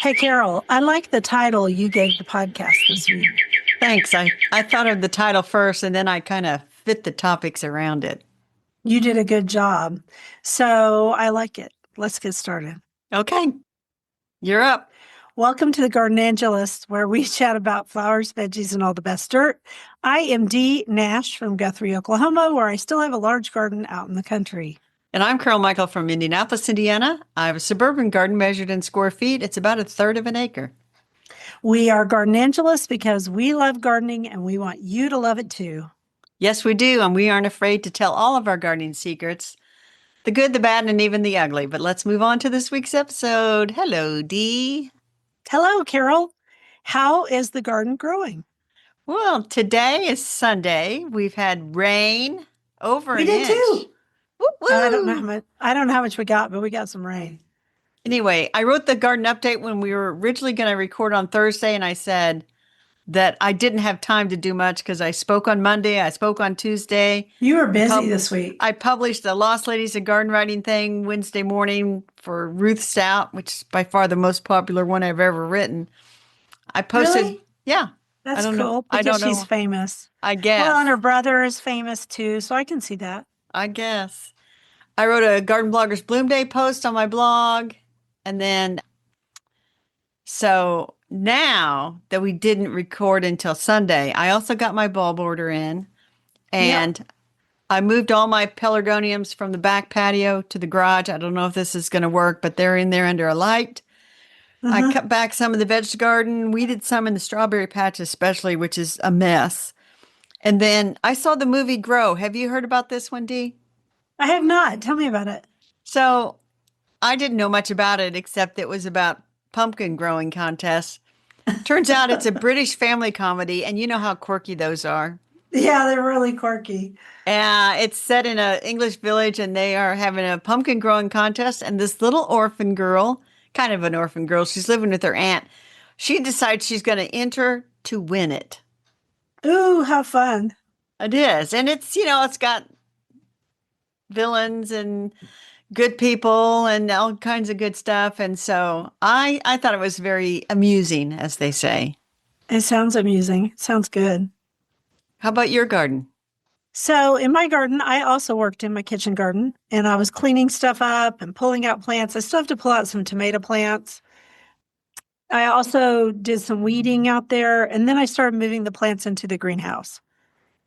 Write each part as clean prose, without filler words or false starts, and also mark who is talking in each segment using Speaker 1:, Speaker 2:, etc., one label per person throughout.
Speaker 1: Hey, Carol, I like the title you gave the podcast this week.
Speaker 2: Thanks. I thought of the title first and then I kind of fit the topics around it.
Speaker 1: You did a good job. So I like it. Let's get started.
Speaker 2: Okay, you're up.
Speaker 1: Welcome to the Garden Angelist, where we chat about flowers, veggies, and all the best dirt. I am Dee Nash from Guthrie, Oklahoma, where I still have a large garden out in the country.
Speaker 2: And I'm Carol Michael from Indianapolis, Indiana. I have a suburban garden measured in square feet. It's about a third of an acre.
Speaker 1: We are Garden Angelists because we love gardening and we want you to love it too.
Speaker 2: Yes, we do. And we aren't afraid to tell all of our gardening secrets, the good, the bad, and even the ugly. But let's move on to this week's episode. Hello, Dee.
Speaker 1: Hello, Carol. How is the garden growing?
Speaker 2: Well, today is Sunday. We've had rain over
Speaker 1: We
Speaker 2: an
Speaker 1: did
Speaker 2: inch.
Speaker 1: too.
Speaker 2: Woo
Speaker 1: I don't know how
Speaker 2: woo.
Speaker 1: much. I don't know how much we got, but we got some rain.
Speaker 2: Anyway, I wrote the garden update when we were originally going to record on Thursday, and I said that I didn't have time to do much because I spoke on Monday, I spoke on Tuesday.
Speaker 1: You were busy
Speaker 2: Pub-
Speaker 1: this week.
Speaker 2: I published the Lost Ladies of Garden Writing thing Wednesday morning for Ruth Stout, which is by far the most popular one I've ever written. I posted,
Speaker 1: Really?
Speaker 2: yeah,
Speaker 1: That's
Speaker 2: don't know.
Speaker 1: cool
Speaker 2: I
Speaker 1: because
Speaker 2: don't
Speaker 1: she's
Speaker 2: know.
Speaker 1: famous.
Speaker 2: I
Speaker 1: Well, and
Speaker 2: guess.
Speaker 1: her brother is famous too, so I can see that.
Speaker 2: I guess. I wrote a Garden Bloggers Bloom Day post on my blog, and then so now that we didn't record until Sunday, I also got my bulb order in
Speaker 1: Yep.
Speaker 2: and I moved all my pelargoniums from the back patio to the garage. I don't know if this is going to work, but they're in there under a light. I
Speaker 1: Uh-huh.
Speaker 2: cut back some of the vegetable garden, weeded some in the strawberry patch, especially, which is a mess. And then I saw the movie Grow. Have you heard about this one, Dee?
Speaker 1: I have not. Tell me about it.
Speaker 2: So I didn't know much about it except it was about pumpkin growing contests. Turns out it's a British family comedy, and you know how quirky those are.
Speaker 1: Yeah, they're really quirky.
Speaker 2: It's set in an English village, and they are having a pumpkin growing contest. And this little orphan girl, kind of an orphan girl, she's living with her aunt. She decides she's going to enter to win it.
Speaker 1: Ooh, how fun.
Speaker 2: It is, and it's got villains and good people and all kinds of good stuff. And so I thought it was very amusing, as they say.
Speaker 1: It sounds amusing. It sounds good.
Speaker 2: How about your garden?
Speaker 1: So in my garden, I also worked in my kitchen garden and I was cleaning stuff up and pulling out plants. I still have to pull out some tomato plants. I also did some weeding out there, and then I started moving the plants into the greenhouse.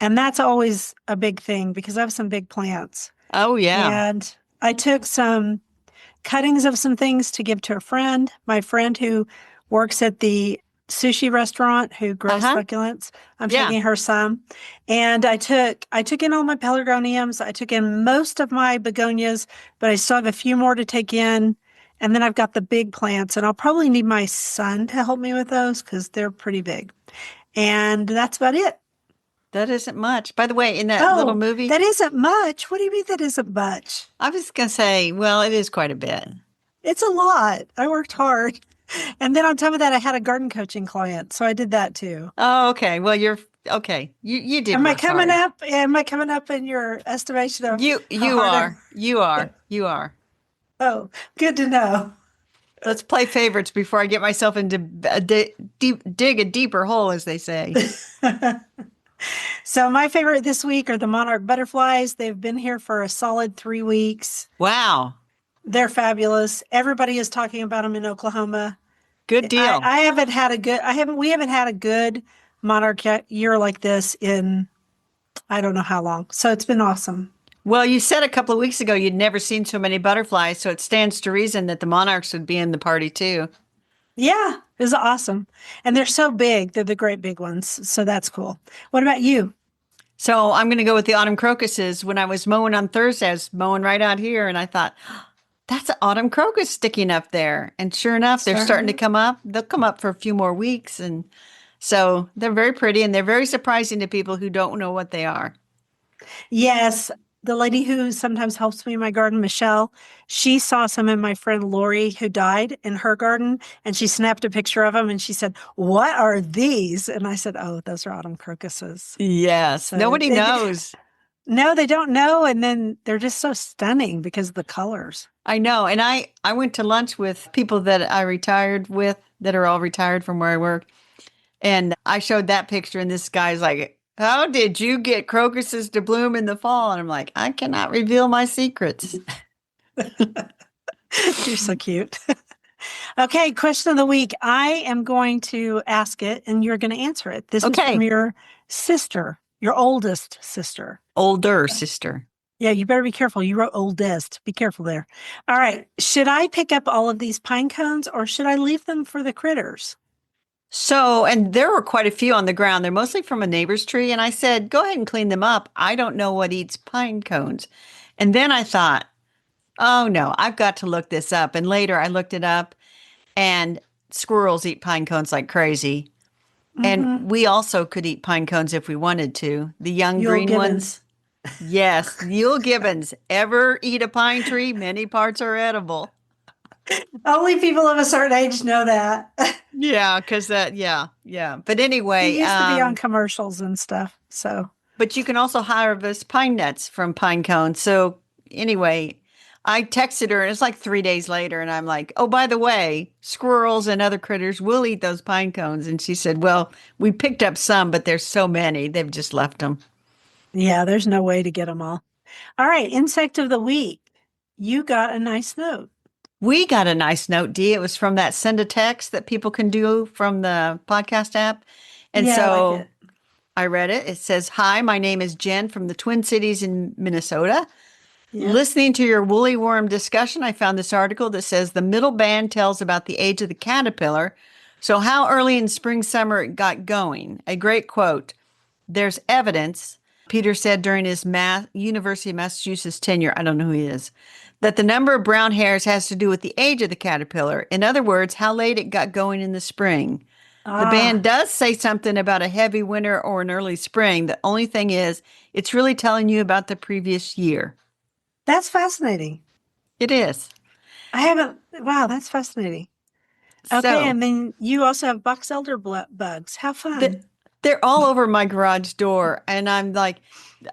Speaker 1: And that's always a big thing because I have some big plants.
Speaker 2: Oh, yeah.
Speaker 1: And I took some cuttings of some things to give to a friend, my friend who works at the sushi restaurant who grows
Speaker 2: Uh-huh.
Speaker 1: succulents. I'm
Speaker 2: Yeah.
Speaker 1: taking her some. And I took in all my pelargoniums. I took in most of my begonias, but I still have a few more to take in. And then I've got the big plants, and I'll probably need my son to help me with those because they're pretty big. And that's about it.
Speaker 2: That isn't much. By the way, in that little
Speaker 1: Oh,
Speaker 2: movie,
Speaker 1: that isn't much. What do you mean that isn't much?
Speaker 2: I was going to say, well, it is quite a bit.
Speaker 1: It's a lot. I worked hard. And then on top of that, I had a garden coaching client. So I did that too.
Speaker 2: Oh, okay. Well, you're okay. You did
Speaker 1: Am I
Speaker 2: work
Speaker 1: coming
Speaker 2: hard.
Speaker 1: up? Am I coming up in your estimation of
Speaker 2: You
Speaker 1: how
Speaker 2: you
Speaker 1: hard
Speaker 2: are. You are. You are.
Speaker 1: Oh, good to know.
Speaker 2: Let's play favorites before I get myself into dig a deeper hole, as they say.
Speaker 1: So my favorite this week are the monarch butterflies. They've been here for a solid 3 weeks.
Speaker 2: Wow.
Speaker 1: They're fabulous. Everybody is talking about them in Oklahoma.
Speaker 2: Good deal.
Speaker 1: We haven't had a good monarch year like this in, I don't know how long. So it's been awesome.
Speaker 2: Well, you said a couple of weeks ago you'd never seen so many butterflies, so it stands to reason that the monarchs would be in the party too.
Speaker 1: Yeah, it was awesome. And they're so big. They're the great big ones. So that's cool. What about you?
Speaker 2: So I'm going to go with the autumn crocuses. When I was mowing on Thursday, I was mowing right out here, and I thought, that's an autumn crocus sticking up there. And sure enough, they're starting to
Speaker 1: Sure.
Speaker 2: come up. They'll come up for a few more weeks. And so they're very pretty, and they're very surprising to people who don't know what they are.
Speaker 1: Yes. The lady who sometimes helps me in my garden, Michelle, she saw some in my friend Lori who died in her garden, and she snapped a picture of them and she said, "What are these?" And I said, "Oh, those are autumn crocuses."
Speaker 2: Yes,
Speaker 1: So
Speaker 2: nobody knows.
Speaker 1: No, they don't know. And then they're just so stunning because of the colors.
Speaker 2: I know. And I went to lunch with people that I retired with that are all retired from where I work. And I showed that picture, and this guy's like, how did you get crocuses to bloom in the fall? And I'm like, I cannot reveal my secrets.
Speaker 1: You're so cute. Okay, question of the week. I am going to ask it and you're going to answer it. This is from
Speaker 2: Okay.
Speaker 1: your sister, your oldest sister.
Speaker 2: Older sister.
Speaker 1: Yeah, you better be careful. You wrote oldest. Be careful there. All right. Should I pick up all of these pine cones or should I leave them for the critters?
Speaker 2: So, and there were quite a few on the ground. They're mostly from a neighbor's tree. And I said, go ahead and clean them up. I don't know what eats pine cones. And then I thought, oh no, I've got to look this up. And later I looked it up, and squirrels eat pine cones like crazy. And
Speaker 1: Mm-hmm.
Speaker 2: we also could eat pine cones if we wanted to. The young
Speaker 1: Yule
Speaker 2: green
Speaker 1: Gibbons.
Speaker 2: ones. Yes, Yule Gibbons. Ever eat a pine tree? Many parts are edible.
Speaker 1: Only people of a certain age know that.
Speaker 2: Yeah, because yeah. But
Speaker 1: It
Speaker 2: anyway,
Speaker 1: used to be on commercials and stuff. So,
Speaker 2: but you can also harvest pine nuts from pine cones. So anyway, I texted her, and it's like 3 days later, and I'm like, oh, by the way, squirrels and other critters will eat those pine cones. And she said, well, we picked up some, but there's so many, they've just left them.
Speaker 1: yeah, there's no way to get them all. All right. Insect of the week. You got a nice note.
Speaker 2: We got a nice note, Dee. It was from that send a text that people can do from the podcast app. And
Speaker 1: Yeah, I like
Speaker 2: so
Speaker 1: it.
Speaker 2: I read it. It says, hi, my name is Jen from the Twin Cities in Minnesota.
Speaker 1: Yeah.
Speaker 2: Listening to your woolly worm discussion, I found this article that says the middle band tells about the age of the caterpillar. So, how early in spring, summer it got going. A great quote. There's evidence, Peter said during his University of Massachusetts tenure, I don't know who he is, that the number of brown hairs has to do with the age of the caterpillar. In other words, how late it got going in the spring. The band does say something about a heavy winter or an early spring. The only thing is, it's really telling you about the previous year.
Speaker 1: That's fascinating.
Speaker 2: It is.
Speaker 1: I haven't. Wow, that's fascinating. Okay,
Speaker 2: So
Speaker 1: and then you also have box elder bugs. How fun!
Speaker 2: they're all over my garage door. And I'm like,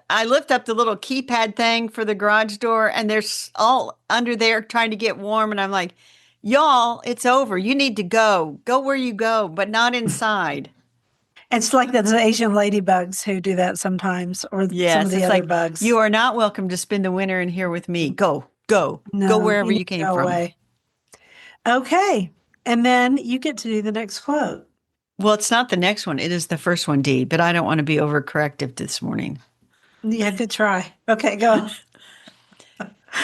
Speaker 2: I lift up the little keypad thing for the garage door, and they're all under there trying to get warm. And I'm like, y'all, it's over. You need to go. Go where you go, but not inside.
Speaker 1: It's like those Asian ladybugs who do that sometimes, or some of
Speaker 2: Yes,
Speaker 1: the
Speaker 2: it's
Speaker 1: other
Speaker 2: like,
Speaker 1: bugs.
Speaker 2: you are not welcome to spend the winter in here with me. Go, go, go
Speaker 1: No,
Speaker 2: wherever
Speaker 1: you
Speaker 2: you came
Speaker 1: go
Speaker 2: from.
Speaker 1: away. Okay, and then you get to do the next quote.
Speaker 2: Well, it's not the next one. It is the first one, Dee, but I don't want to be overcorrective this morning.
Speaker 1: Yeah, good try. Okay, go.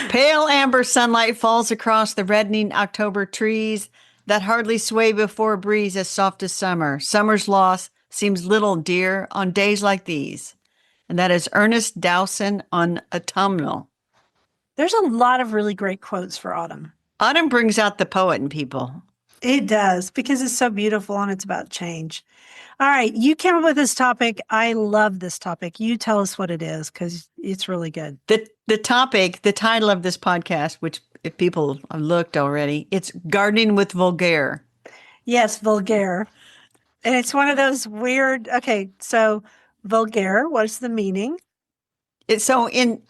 Speaker 2: Pale amber sunlight falls across the reddening October trees that hardly sway before a breeze as soft as summer. Summer's loss seems little, dear, on days like these. And that is Ernest Dowson on Autumnal.
Speaker 1: There's a lot of really great quotes for autumn.
Speaker 2: Autumn brings out the poet in people.
Speaker 1: It does because it's so beautiful and it's about change. All right, you came up with this topic. I love this topic. You tell us what it is because it's really good.
Speaker 2: The topic, the title of this podcast, which if people have looked already, it's Gardening with Vulgare.
Speaker 1: Yes, vulgare. And it's one of those weird, okay, so vulgare, what's the meaning?
Speaker 2: So in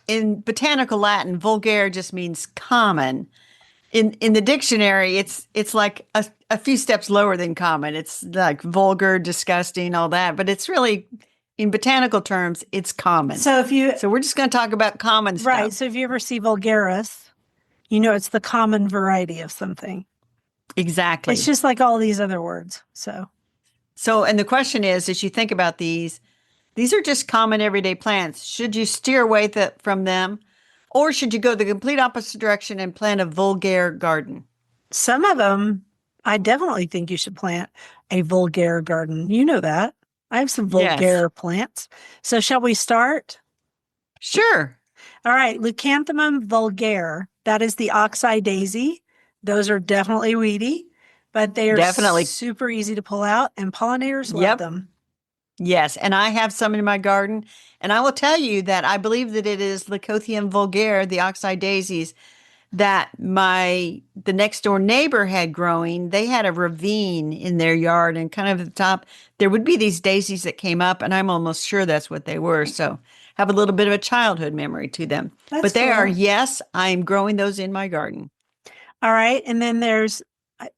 Speaker 2: botanical Latin, vulgare just means common. In the dictionary, it's like a few steps lower than common. It's like vulgar, disgusting, all that. But it's really, in botanical terms, it's common.
Speaker 1: So
Speaker 2: we're just going to talk about common stuff.
Speaker 1: Right. So if you ever see vulgaris, you know it's the common variety of something.
Speaker 2: Exactly.
Speaker 1: It's just like all these other words. So
Speaker 2: and the question is, as you think about these are just common everyday plants. Should you steer away from them? Or should you go the complete opposite direction and plant a vulgare garden?
Speaker 1: some of them, I definitely think you should plant a vulgare garden. You know that. I have some
Speaker 2: Yes.
Speaker 1: vulgare plants. So shall we start?
Speaker 2: Sure.
Speaker 1: All right. Leucanthemum vulgare. That is the oxeye daisy. Those are definitely weedy, but they are
Speaker 2: Definitely.
Speaker 1: super easy to pull out, and pollinators love
Speaker 2: Yep.
Speaker 1: them.
Speaker 2: Yes, and I have some in my garden, and I will tell you that I believe that it is Leucantheum vulgare, the oxeye daisies, that the next door neighbor had growing. They had a ravine in their yard, and kind of at the top there would be these daisies that came up, and I'm almost sure that's what they were. So have a little bit of a childhood memory to them.
Speaker 1: That's
Speaker 2: But they are,
Speaker 1: cool.
Speaker 2: yes, I'm growing those in my garden.
Speaker 1: All right. And then there's,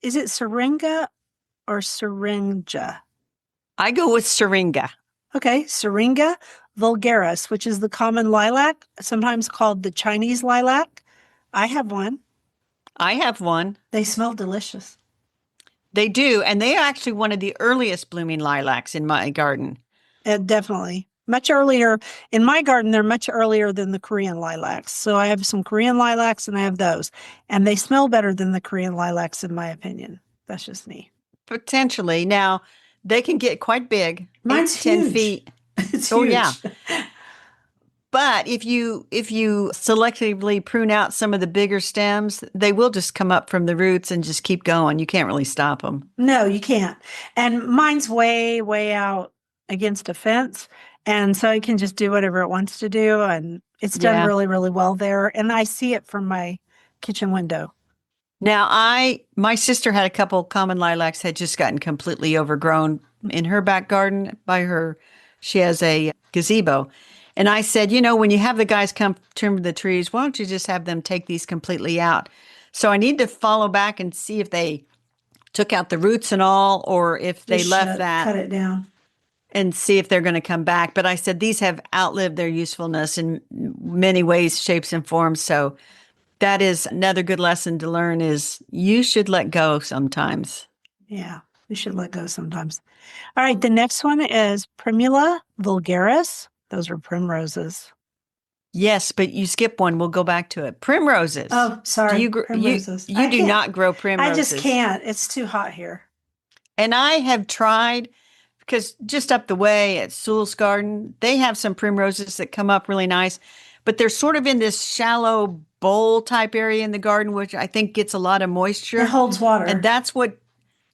Speaker 1: is it Syringa or Syringa?
Speaker 2: I go with Syringa.
Speaker 1: Okay. Syringa vulgaris, which is the common lilac, sometimes called the Chinese lilac. I have one.
Speaker 2: I have one.
Speaker 1: They smell delicious.
Speaker 2: They do. And they are actually one of the earliest blooming lilacs in my garden.
Speaker 1: Definitely. Much earlier. In my garden, they're much earlier than the Korean lilacs. So I have some Korean lilacs and I have those. And they smell better than the Korean lilacs, in my opinion. That's just me.
Speaker 2: Potentially. Now, they can get quite big.
Speaker 1: Mine's
Speaker 2: 8 to 10
Speaker 1: huge.
Speaker 2: feet.
Speaker 1: It's
Speaker 2: Oh,
Speaker 1: huge.
Speaker 2: yeah. But if you selectively prune out some of the bigger stems, they will just come up from the roots and just keep going. You can't really stop them.
Speaker 1: No, you can't. And mine's way, way out against a fence. And so it can just do whatever it wants to do. And it's done
Speaker 2: Yeah.
Speaker 1: really, really well there. And I see it from my kitchen window.
Speaker 2: Now, my sister had a couple common lilacs had just gotten completely overgrown in her back garden by her. She has a gazebo. And I said, when you have the guys come trim the trees, why don't you just have them take these completely out? So I need to follow back and see if they took out the roots and all, or if they
Speaker 1: Just
Speaker 2: left that
Speaker 1: cut it down.
Speaker 2: and see if they're going to come back. But I said, these have outlived their usefulness in many ways, shapes, and forms. So that is another good lesson to learn is you should let go sometimes.
Speaker 1: Yeah, we should let go sometimes. All right, the next one is Primula vulgaris. Those are primroses.
Speaker 2: Yes, but you skip one. We'll go back to it. Primroses.
Speaker 1: Oh, sorry.
Speaker 2: Do you
Speaker 1: primroses.
Speaker 2: you do not grow primroses.
Speaker 1: I just can't. It's too hot here.
Speaker 2: And I have tried because just up the way at Sewell's Garden, they have some primroses that come up really nice, but they're sort of in this shallow bowl type area in the garden, which I think gets a lot of moisture.
Speaker 1: It holds water.
Speaker 2: And that's what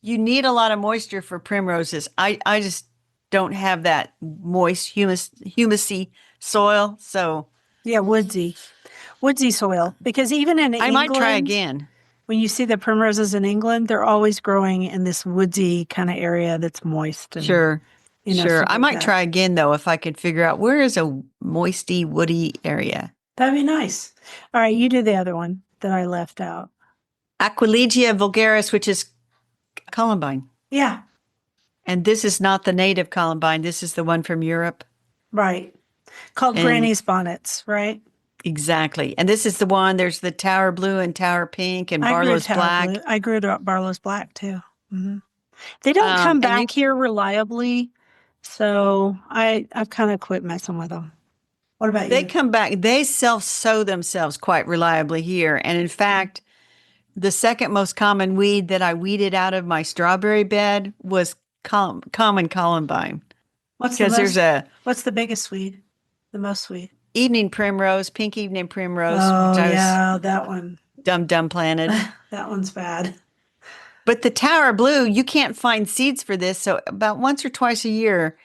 Speaker 2: you need, a lot of moisture for primroses. I just don't have that moist, humusy soil. So
Speaker 1: yeah, woodsy soil. Because even in
Speaker 2: I
Speaker 1: England,
Speaker 2: might try again.
Speaker 1: When you see the primroses in England, they're always growing in this woodsy kind of area that's moist. And,
Speaker 2: Sure. Sure.
Speaker 1: stuff
Speaker 2: I
Speaker 1: like
Speaker 2: might
Speaker 1: that.
Speaker 2: try again, though, if I could figure out where is a moisty, woody area.
Speaker 1: That'd be nice. All right, you do the other one that I left out.
Speaker 2: Aquilegia vulgaris, which is columbine.
Speaker 1: Yeah,
Speaker 2: And this is not the native columbine. This is the one from Europe.
Speaker 1: right. Called
Speaker 2: And-
Speaker 1: granny's bonnets, right?
Speaker 2: Exactly. And this is the one, there's the Tower Blue and Tower Pink and
Speaker 1: I grew
Speaker 2: Barlow's
Speaker 1: Tower
Speaker 2: Black.
Speaker 1: Blue. I grew Barlow's Black too. hmm They don't come
Speaker 2: and
Speaker 1: back here reliably, so I've kind of quit messing with them. What about
Speaker 2: They
Speaker 1: you?
Speaker 2: come back, they self-sow themselves quite reliably here. And in fact, the second most common weed that I weeded out of my strawberry bed was common columbine.
Speaker 1: What's the
Speaker 2: Because there's
Speaker 1: What's the biggest weed? The most weed?
Speaker 2: evening primrose, pink evening primrose,
Speaker 1: Oh
Speaker 2: which I
Speaker 1: yeah, that one.
Speaker 2: was dumb planted.
Speaker 1: That one's bad.
Speaker 2: But the Tower Blue, you can't find seeds for this. So about once or twice a year,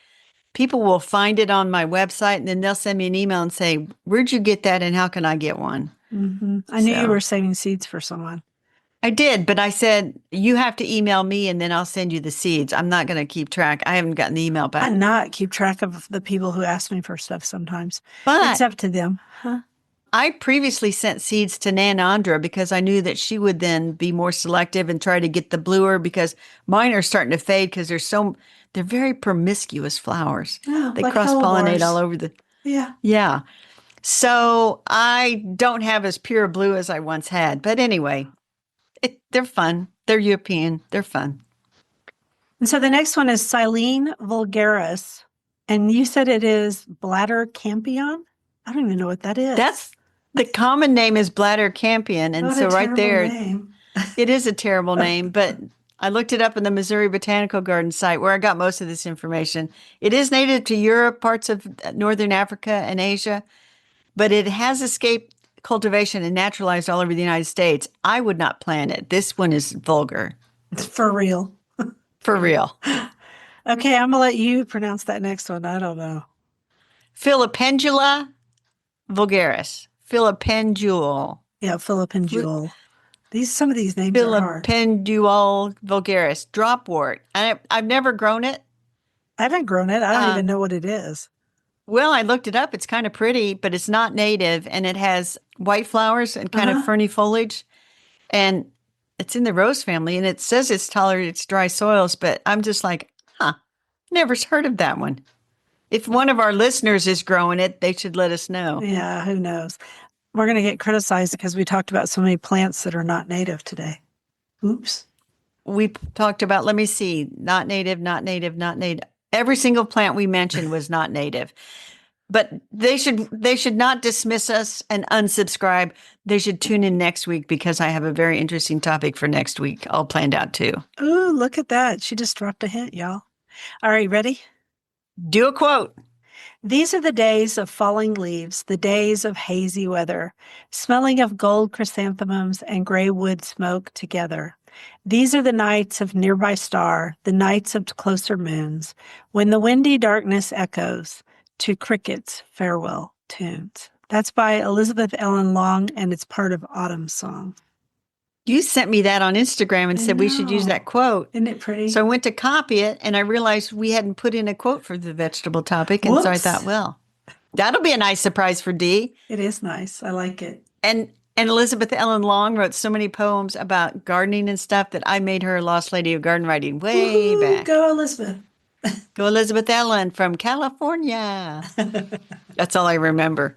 Speaker 2: people will find it on my website and then they'll send me an email and say, where'd you get that and how can I get one?
Speaker 1: I knew you
Speaker 2: So-
Speaker 1: were saving seeds for someone.
Speaker 2: I did, but I said, you have to email me and then I'll send you the seeds. I'm not going to keep track. I haven't gotten the email
Speaker 1: I
Speaker 2: back.
Speaker 1: not keep track of the people who ask me for stuff sometimes.
Speaker 2: But
Speaker 1: It's up to them. Huh?
Speaker 2: I previously sent seeds to Nanandra because I knew that she would then be more selective and try to get the bluer because mine are starting to fade because they're very promiscuous flowers.
Speaker 1: Oh,
Speaker 2: They
Speaker 1: like
Speaker 2: cross-pollinate
Speaker 1: hellebores.
Speaker 2: all over the,
Speaker 1: Yeah.
Speaker 2: yeah. So I don't have as pure blue as I once had. But anyway, they're fun. They're European. They're fun.
Speaker 1: And so the next one is Silene vulgaris. And you said it is bladder campion? I don't even know what that is.
Speaker 2: That's the common name is bladder campion. And
Speaker 1: What
Speaker 2: so
Speaker 1: a
Speaker 2: right
Speaker 1: terrible
Speaker 2: there,
Speaker 1: name.
Speaker 2: it is a terrible name, but I looked it up in the Missouri Botanical Garden site where I got most of this information. It is native to Europe, parts of Northern Africa and Asia, but it has escaped cultivation and naturalized all over the United States. I would not plant it. This one is vulgar.
Speaker 1: For real.
Speaker 2: For real.
Speaker 1: Okay, I'm going to let you pronounce that next one. I don't know.
Speaker 2: Filipendula vulgaris. Filipendule.
Speaker 1: Yeah, Philippine Some of these names are hard.
Speaker 2: Filipendule vulgaris. Dropwort. I've never grown it.
Speaker 1: I haven't grown it. I don't
Speaker 2: Uh,
Speaker 1: even know what it is.
Speaker 2: Well, I looked it up. It's kind of pretty, but it's not native, and it has white flowers and kind of ferny foliage, and it's in the rose family, and it says it's tolerates dry soils, but I'm just like, never heard of that one. If one of our listeners is growing it, they should let us know.
Speaker 1: Yeah, who knows? We're going to get criticized because we talked about so many plants that are not native today. Oops.
Speaker 2: We talked about, let me see, not native, not native, not native. Every single plant we mentioned was not native. But they should not dismiss us and unsubscribe. They should tune in next week because I have a very interesting topic for next week all planned out too.
Speaker 1: Ooh, look at that. She just dropped a hint, y'all. All right, ready?
Speaker 2: Do a quote.
Speaker 1: These are the days of falling leaves, the days of hazy weather, smelling of gold chrysanthemums and gray wood smoke together. These are the nights of nearby star, the nights of closer moons, when the windy darkness echoes to crickets' farewell tunes. That's by Elizabeth Ellen Long, and it's part of Autumn Song.
Speaker 2: You sent me that on Instagram and said we should use that quote.
Speaker 1: Isn't it pretty?
Speaker 2: So I went to copy it, and I realized we hadn't put in a quote for the vegetable topic. And so I thought, well, that'll be a nice surprise for Dee.
Speaker 1: It is nice. I like it.
Speaker 2: And Elizabeth Ellen Long wrote so many poems about gardening and stuff that I made her a lost lady of garden writing way back.
Speaker 1: Go, Elizabeth.
Speaker 2: Go, Elizabeth Ellen from California. That's all I remember.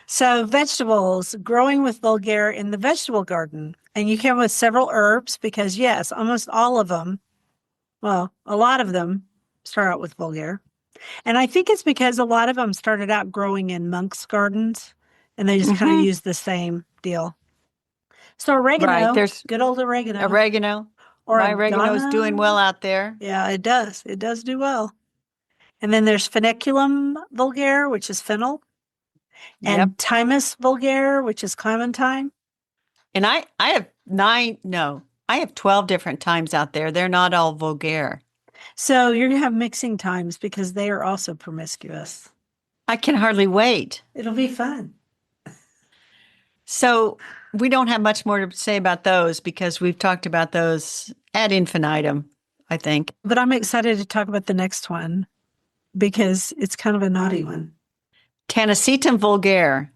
Speaker 1: So vegetables, growing with Vulgare in the vegetable garden. And you come with several herbs because, yes, almost all of them, well, a lot of them start out with Vulgare. And I think it's because a lot of them started out growing in monks' gardens, and they just kind of use the same deal. So oregano,
Speaker 2: there's
Speaker 1: good old oregano.
Speaker 2: Oregano. My oregano is doing well out there.
Speaker 1: Yeah, it does. It does do well. And then there's Foeniculum vulgare, which is fennel. And Thymus vulgare, which is clementine.
Speaker 2: And I have 12 different thymes out there. They're not all vulgare.
Speaker 1: So you're going to have mixing times because they are also promiscuous.
Speaker 2: I can hardly wait.
Speaker 1: It'll be fun.
Speaker 2: So we don't have much more to say about those because we've talked about those ad infinitum, I think.
Speaker 1: But I'm excited to talk about the next one because it's kind of a naughty one.
Speaker 2: Tanacetum vulgare.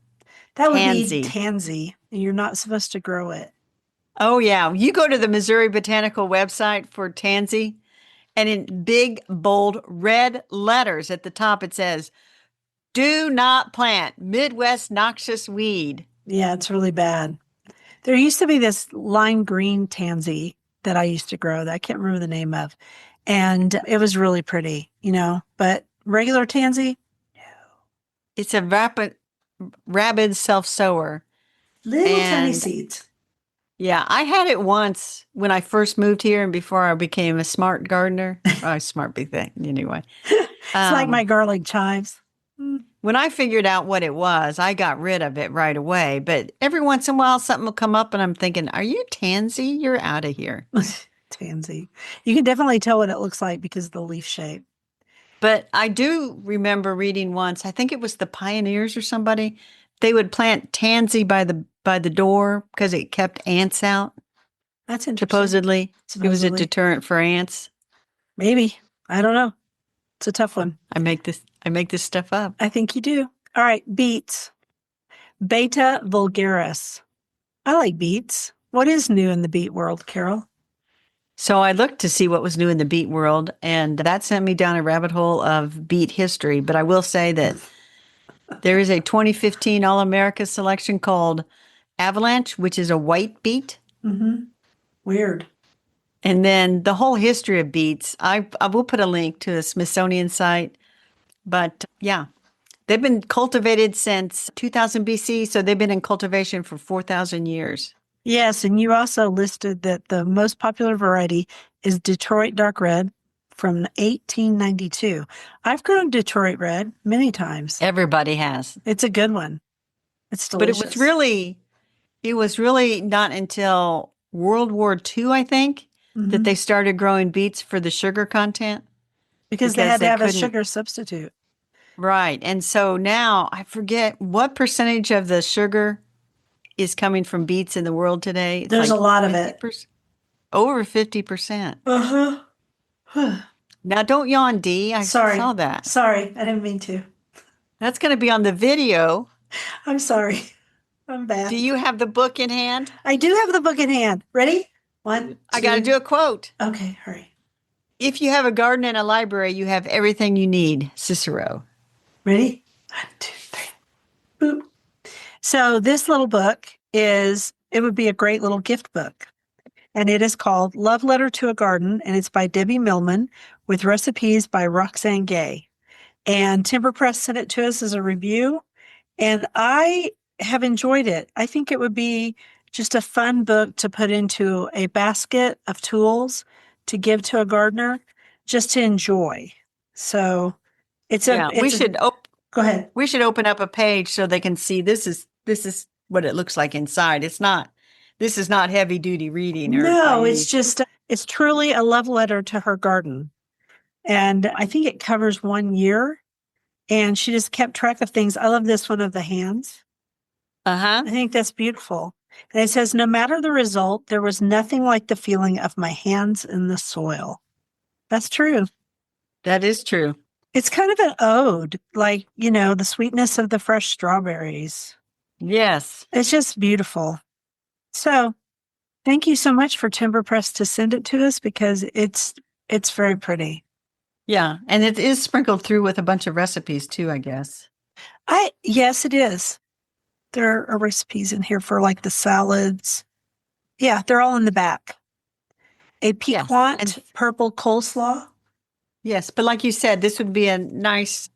Speaker 1: That would be tansy, and you're not supposed to grow it.
Speaker 2: Oh, yeah. You go to the Missouri Botanical website for tansy, and in big, bold, red letters at the top, it says, "Do not plant Midwest noxious weed."
Speaker 1: Yeah, it's really bad. There used to be this lime green tansy that I used to grow that I can't remember the name of, and it was really pretty, but regular tansy, no.
Speaker 2: It's a rabid self-sower.
Speaker 1: Little tiny seeds.
Speaker 2: Yeah, I had it once when I first moved here and before I became a smart gardener. Smart big thing, anyway.
Speaker 1: It's like my garlic chives.
Speaker 2: When I figured out what it was, I got rid of it right away. But every once in a while, something will come up and I'm thinking, are you tansy? You're out of here.
Speaker 1: Tansy. You can definitely tell what it looks like because of the leaf shape.
Speaker 2: But I do remember reading once, I think it was the Pioneers or somebody, they would plant tansy by the door because it kept ants out.
Speaker 1: That's interesting.
Speaker 2: Supposedly. It was a deterrent for ants.
Speaker 1: Maybe. I don't know. It's a tough one.
Speaker 2: I make this stuff up.
Speaker 1: I think you do. All right, beets. Beta vulgaris. I like beets. What is new in the beet world, Carol?
Speaker 2: So I looked to see what was new in the beet world, and that sent me down a rabbit hole of beet history. But I will say that there is a 2015 All-America selection called Avalanche, which is a white beet.
Speaker 1: Mm-hmm. Weird.
Speaker 2: And then the whole history of beets, I will put a link to the Smithsonian site. But yeah, they've been cultivated since 2000 BC, so they've been in cultivation for 4,000 years.
Speaker 1: Yes, and you also listed that the most popular variety is Detroit Dark Red from 1892. I've grown Detroit Red many times.
Speaker 2: Everybody has.
Speaker 1: It's a good one. It's delicious.
Speaker 2: But it was really not until World War II, I think, that they started growing beets for the sugar content.
Speaker 1: Because they had to have a sugar substitute.
Speaker 2: Right. And so now I forget what percentage of the sugar is coming from beets in the world today. It's
Speaker 1: There's a lot of it.
Speaker 2: Over 50%.
Speaker 1: Uh-huh.
Speaker 2: Now, don't yawn, Dee. I saw that.
Speaker 1: Sorry, I didn't mean to.
Speaker 2: That's going to be on the video.
Speaker 1: I'm sorry. I'm bad.
Speaker 2: Do you have the book in hand?
Speaker 1: I do have the book in hand. Ready? One,
Speaker 2: I got to
Speaker 1: two.
Speaker 2: do a quote.
Speaker 1: Okay, hurry.
Speaker 2: If you have a garden and a library, you have everything you need. Cicero.
Speaker 1: Ready? 1, 2, 3. Boop. So this little book it would be a great little gift book. And it is called Love Letter to a Garden, and it's by Debbie Millman with recipes by Roxanne Gay. And TimberPress sent it to us as a review, and I have enjoyed it. I think it would be just a fun book to put into a basket of tools to give to a gardener just to enjoy. So go ahead.
Speaker 2: We should open up a page so they can see this is what it looks like inside. This is not heavy duty reading.
Speaker 1: No, it's truly a love letter to her garden. And I think it covers 1 year, and she just kept track of things. I love this one of the hands.
Speaker 2: Uh-huh.
Speaker 1: I think that's beautiful. And it says, no matter the result, there was nothing like the feeling of my hands in the soil. That's true.
Speaker 2: That is true.
Speaker 1: It's kind of an ode, like, the sweetness of the fresh strawberries.
Speaker 2: Yes.
Speaker 1: It's just beautiful. So thank you so much for TimberPress to send it to us, because it's very pretty.
Speaker 2: Yeah. And it is sprinkled through with a bunch of recipes too, I guess.
Speaker 1: Yes, it is. There are recipes in here for like the salads. Yeah, they're all in the back. A piquant purple coleslaw.
Speaker 2: Yes, but like you said, this would be a nice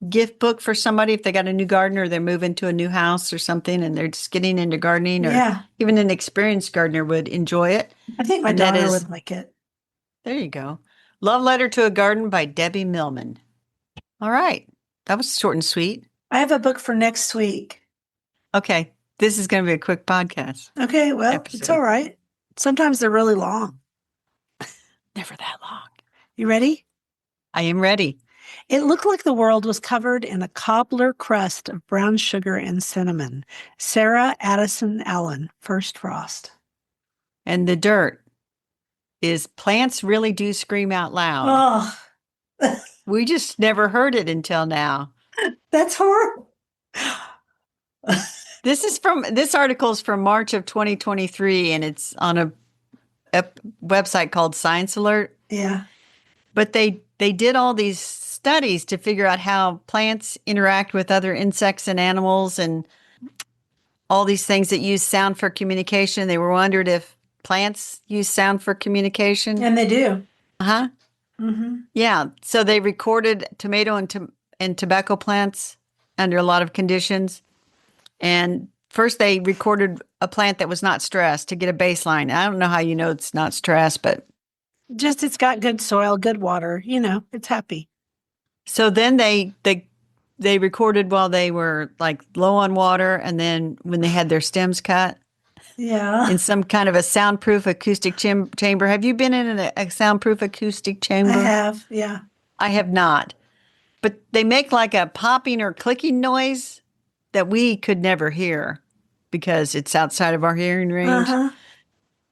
Speaker 2: gift book for somebody if they got a new garden or they're moving to a new house or something and they're just getting into gardening, or even an experienced gardener would enjoy it.
Speaker 1: I think my daughter would like it.
Speaker 2: There you go. Love Letter to a Garden by Debbie Millman. All right. That was short and sweet.
Speaker 1: I have a book for next week.
Speaker 2: Okay. This is going to be a quick podcast.
Speaker 1: Okay. Well, It's all right. Sometimes they're really long.
Speaker 2: Never that long.
Speaker 1: You ready?
Speaker 2: I am ready.
Speaker 1: It looked like the world was covered in a cobbler crust of brown sugar and cinnamon. Sarah Addison Allen, First Frost.
Speaker 2: And the dirt is plants really do scream out loud.
Speaker 1: Oh,
Speaker 2: We just never heard it until now.
Speaker 1: That's horrible.
Speaker 2: This article is from March of 2023, and it's on a website called Science Alert.
Speaker 1: Yeah.
Speaker 2: But they did all these studies to figure out how plants interact with other insects and animals and all these things that use sound for communication. They were wondered if plants use sound for communication.
Speaker 1: And they do.
Speaker 2: Uh-huh.
Speaker 1: Mm-hmm.
Speaker 2: Yeah. So they recorded tomato and tobacco plants under a lot of conditions. And first they recorded a plant that was not stressed to get a baseline. I don't know how you know it's not stressed, but
Speaker 1: just it's got good soil, good water, it's happy.
Speaker 2: So then they recorded while they were like low on water, and then when they had their stems cut.
Speaker 1: Yeah.
Speaker 2: In some kind of a soundproof acoustic chamber. Have you been in a soundproof acoustic chamber?
Speaker 1: I have, yeah.
Speaker 2: I have not. But they make like a popping or clicking noise that we could never hear because it's outside of our hearing range.
Speaker 1: Uh-huh.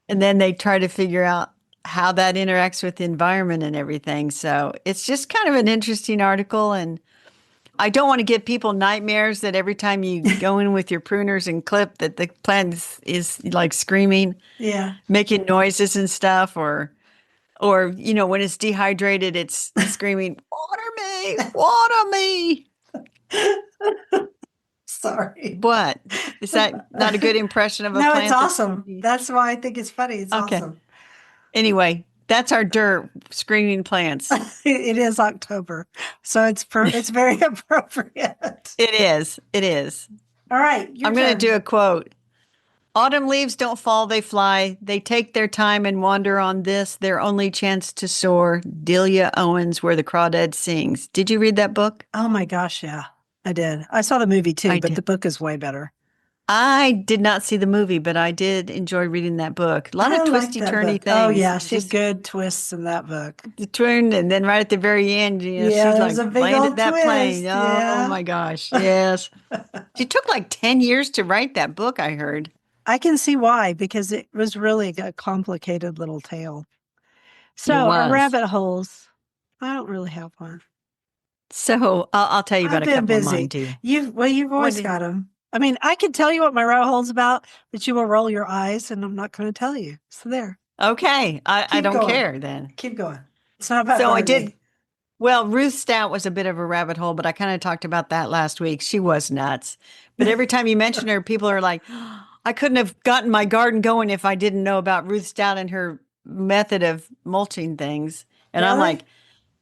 Speaker 2: And then they try to figure out how that interacts with the environment and everything. So it's just kind of an interesting article. And I don't want to give people nightmares that every time you go in with your pruners and clip that the plant is like screaming, making noises and stuff, or when it's dehydrated, it's screaming, water me.
Speaker 1: Sorry.
Speaker 2: What? Is that not a good impression of a plant?
Speaker 1: No, it's awesome. That's why I think it's funny. It's awesome.
Speaker 2: Anyway, that's our dirt screaming plants.
Speaker 1: It is October, so it's very appropriate.
Speaker 2: It is. It is.
Speaker 1: All right.
Speaker 2: I'm going to do a quote. Autumn leaves don't fall, they fly. They take their time and wander on this, their only chance to soar. Delia Owens, Where the Crawdad Sings. Did you read that book?
Speaker 1: Oh my gosh, yeah, I did. I saw the movie too, but the book is way better.
Speaker 2: I did not see the movie, but I did enjoy reading that book. A lot of twisty-turny things.
Speaker 1: Oh, yeah. She had good twists in that book.
Speaker 2: The turn, and then right at the very end, she's like landed that
Speaker 1: twist.
Speaker 2: plane.
Speaker 1: Yeah.
Speaker 2: Oh, my gosh. Yes. She took like 10 years to write that book, I heard.
Speaker 1: I can see why, because it was really a complicated little tale. So, our rabbit holes. I don't really have one.
Speaker 2: So I'll tell you
Speaker 1: I've
Speaker 2: about a
Speaker 1: been
Speaker 2: couple of
Speaker 1: busy.
Speaker 2: mine too.
Speaker 1: You've
Speaker 2: What
Speaker 1: always
Speaker 2: did-
Speaker 1: got them. I mean, I can tell you what my rabbit hole's about, but you will roll your eyes, and I'm not going to tell you. So there.
Speaker 2: Okay, I
Speaker 1: Keep
Speaker 2: don't
Speaker 1: going.
Speaker 2: care then.
Speaker 1: Keep going. It's not about
Speaker 2: So I
Speaker 1: gardening.
Speaker 2: did. Well, Ruth Stout was a bit of a rabbit hole, but I kind of talked about that last week. She was nuts. But every time you mention her, people are like, I couldn't have gotten my garden going if I didn't know about Ruth Stout and her method of mulching things. And I'm
Speaker 1: Really?
Speaker 2: like,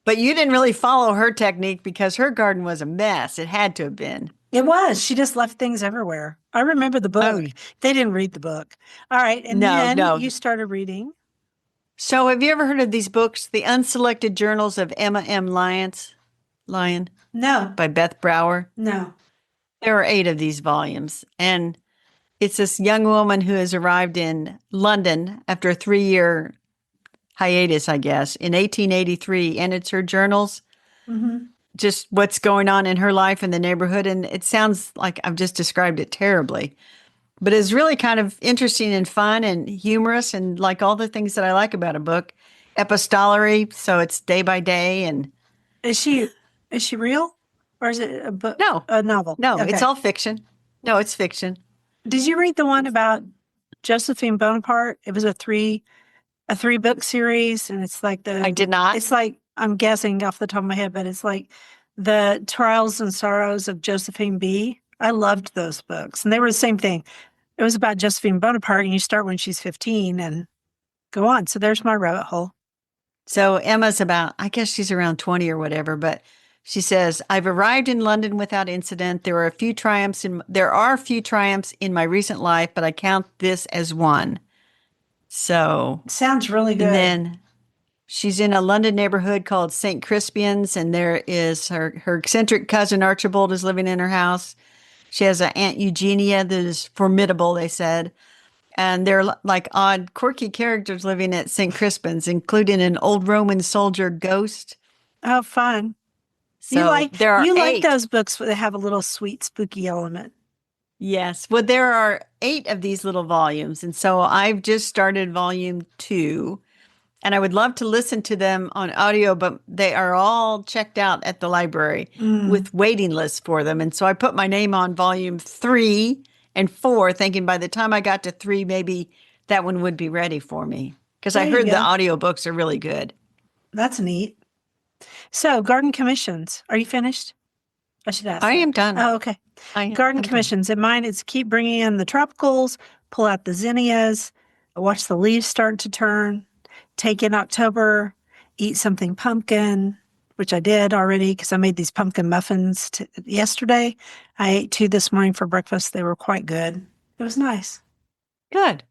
Speaker 2: but you didn't really follow her technique because her garden was a mess. It had to have been.
Speaker 1: It was. She just left things everywhere. I remember the
Speaker 2: Oh,
Speaker 1: book. They didn't read the book. All right. And
Speaker 2: no,
Speaker 1: then
Speaker 2: no.
Speaker 1: you started reading.
Speaker 2: So have you ever heard of these books, The Unselected Journals of Emma M. Lyon
Speaker 1: No,
Speaker 2: by Beth Brower?
Speaker 1: no.
Speaker 2: There are 8 of these volumes. And it's this young woman who has arrived in London after a 3-year hiatus, I guess, in 1883. And it's her journals,
Speaker 1: Mm-hmm.
Speaker 2: just what's going on in her life in the neighborhood. And it sounds like I've just described it terribly, but it's really kind of interesting and fun and humorous and like all the things that I like about a book. Epistolary, so it's day by day. And
Speaker 1: Is she real? Or is it a book,
Speaker 2: no,
Speaker 1: a novel?
Speaker 2: no, it's
Speaker 1: Okay.
Speaker 2: all fiction. No, it's fiction.
Speaker 1: Did you read the one about Josephine Bonaparte? It was a three book series, and it's like
Speaker 2: I did not.
Speaker 1: it's like, I'm guessing off the top of my head, but it's like the trials and sorrows of Josephine B. I loved those books, and they were the same thing. It was about Josephine Bonaparte, and you start when she's 15 and go on. So there's my rabbit hole.
Speaker 2: So Emma's about, I guess she's around 20 or whatever, but she says, I've arrived in London without incident. There are a few triumphs in my recent life, but I count this as one. So,
Speaker 1: Sounds really good.
Speaker 2: and then she's in a London neighborhood called St. Crispian's, and there is her eccentric cousin Archibald is living in her house. She has an Aunt Eugenia that is formidable, they said. And they're like odd, quirky characters living at St. Crispin's, including an old Roman soldier ghost.
Speaker 1: Oh, fun.
Speaker 2: So there are
Speaker 1: you like
Speaker 2: 8.
Speaker 1: those books where they have a little sweet, spooky element.
Speaker 2: Yes. Well, there are 8 of these little volumes. And so I've just started volume 2. And I would love to listen to them on audio, but they are all checked out at the library with waiting lists for them. And so I put my name on volume 3 and 4, thinking by the time I got to 3, maybe that one would be ready for me. Because I
Speaker 1: There you
Speaker 2: heard the
Speaker 1: go.
Speaker 2: audiobooks are really good.
Speaker 1: That's neat. So, garden commissions. Are you finished? I should ask.
Speaker 2: I
Speaker 1: that.
Speaker 2: am done.
Speaker 1: Oh, okay.
Speaker 2: I'm
Speaker 1: Garden
Speaker 2: done.
Speaker 1: commissions. In mine, it's keep bringing in the tropicals, pull out the zinnias, watch the leaves start to turn, take in October, eat something pumpkin, which I did already because I made these pumpkin muffins yesterday. I ate 2 this morning for breakfast. They were quite good. It was nice.
Speaker 2: Good.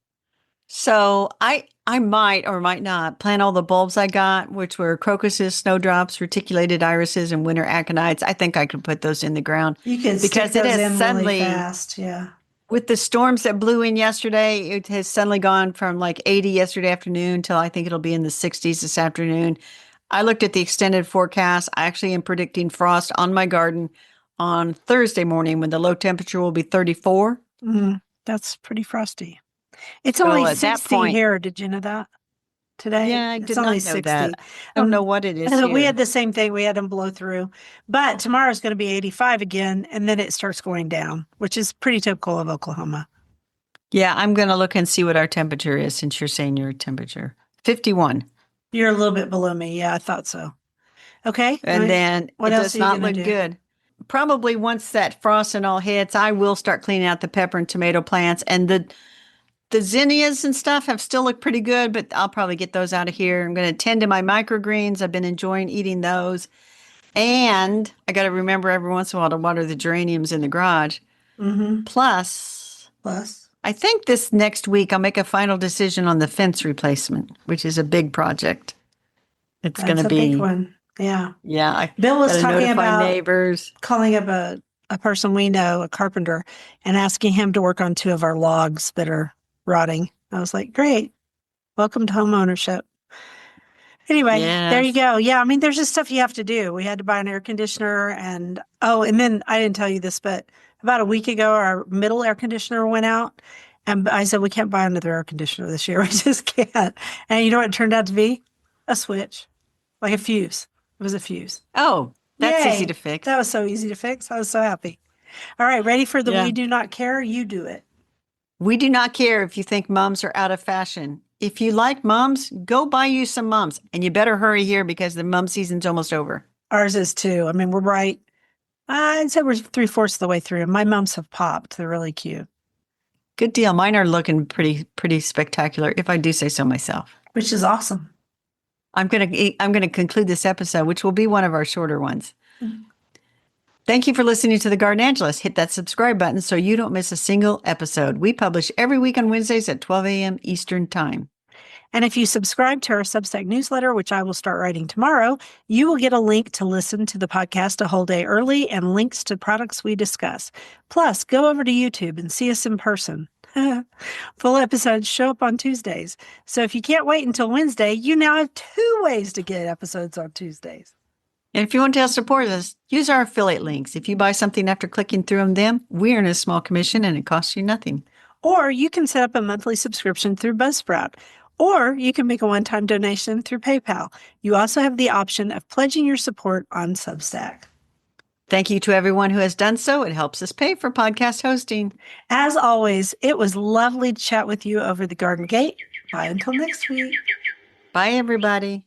Speaker 2: So I might or might not plant all the bulbs I got, which were crocuses, snowdrops, reticulated irises, and winter aconites. I think I could put those in the ground
Speaker 1: You could
Speaker 2: because
Speaker 1: stick
Speaker 2: it
Speaker 1: those
Speaker 2: has
Speaker 1: in
Speaker 2: suddenly,
Speaker 1: really fast. Yeah.
Speaker 2: with the storms that blew in yesterday, it has suddenly gone from like 80 yesterday afternoon till I think it'll be in the 60s this afternoon. I looked at the extended forecast. I actually am predicting frost on my garden on Thursday morning when the low temperature will be 34.
Speaker 1: That's pretty frosty. It's
Speaker 2: Well,
Speaker 1: only
Speaker 2: at that
Speaker 1: 60
Speaker 2: point,
Speaker 1: here. Did you know that? Today?
Speaker 2: yeah, I
Speaker 1: It's
Speaker 2: did
Speaker 1: only
Speaker 2: not know
Speaker 1: 60.
Speaker 2: that. I don't know what it is
Speaker 1: We
Speaker 2: here.
Speaker 1: had the same thing. We had them blow through. But tomorrow's going to be 85 again, and then it starts going down, which is pretty typical of Oklahoma.
Speaker 2: Yeah, I'm going to look and see what our temperature is since you're saying your temperature. 51.
Speaker 1: You're a little bit below me. Yeah, I thought so. Okay.
Speaker 2: And then
Speaker 1: what
Speaker 2: it
Speaker 1: else
Speaker 2: does
Speaker 1: are you
Speaker 2: not
Speaker 1: gonna
Speaker 2: look
Speaker 1: do?
Speaker 2: good. Probably once that frost and all hits, I will start cleaning out the pepper and tomato plants. And the zinnias and stuff have still looked pretty good, but I'll probably get those out of here. I'm going to tend to my microgreens. I've been enjoying eating those. And I got to remember every once in a while to water the geraniums in the garage.
Speaker 1: Mm-hmm.
Speaker 2: Plus, I think this next week I'll make a final decision on the fence replacement, which is a big project. It's going to
Speaker 1: That's a
Speaker 2: be
Speaker 1: big one. Yeah.
Speaker 2: Yeah,
Speaker 1: Bill was
Speaker 2: gotta
Speaker 1: talking
Speaker 2: notify
Speaker 1: about
Speaker 2: neighbors.
Speaker 1: calling up a person we know, a carpenter, and asking him to work on 2 of our logs that are rotting. I was like, great. Welcome to home ownership. Anyway, there you
Speaker 2: Yes.
Speaker 1: go. Yeah, I mean, there's just stuff you have to do. We had to buy an air conditioner, and and then I didn't tell you this, but about a week ago, our middle air conditioner went out, and I said we can't buy another air conditioner this year. We just can't. And you know what it turned out to be? A switch, like a fuse. It was a fuse.
Speaker 2: Oh, That's
Speaker 1: Yay.
Speaker 2: easy to fix.
Speaker 1: That was so easy to fix. I was so happy. All right, ready for the
Speaker 2: Yeah.
Speaker 1: we do not care? You do it.
Speaker 2: We do not care if you think mums are out of fashion. If you like mums, go buy you some mums. And you better hurry here because the mum season's almost over.
Speaker 1: Ours is too. I mean, we're right. I'd say we're 3/4 of the way through. My mums have popped. They're really cute.
Speaker 2: Good deal. Mine are looking pretty spectacular, if I do say so myself.
Speaker 1: Which is awesome.
Speaker 2: I'm gonna conclude this episode, which will be one of our shorter ones.
Speaker 1: Mm-hmm.
Speaker 2: Thank you for listening to The Garden Angelist. Hit that subscribe button so you don't miss a single episode. We publish every week on Wednesdays at 12 a.m. Eastern Time.
Speaker 1: And if you subscribe to our Substack newsletter, which I will start writing tomorrow, you will get a link to listen to the podcast a whole day early and links to products we discuss. Plus, go over to YouTube and see us in person. Full episodes show up on Tuesdays. So if you can't wait until Wednesday, you now have 2 ways to get episodes on Tuesdays.
Speaker 2: And if you want to help support us, use our affiliate links. If you buy something after clicking through them, we earn a small commission and it costs you nothing.
Speaker 1: Or you can set up a monthly subscription through Buzzsprout. Or you can make a one-time donation through PayPal. You also have the option of pledging your support on Substack.
Speaker 2: Thank you to everyone who has done so. It helps us pay for podcast hosting.
Speaker 1: As always, it was lovely to chat with you over the garden gate. Bye until next week.
Speaker 2: Bye, everybody.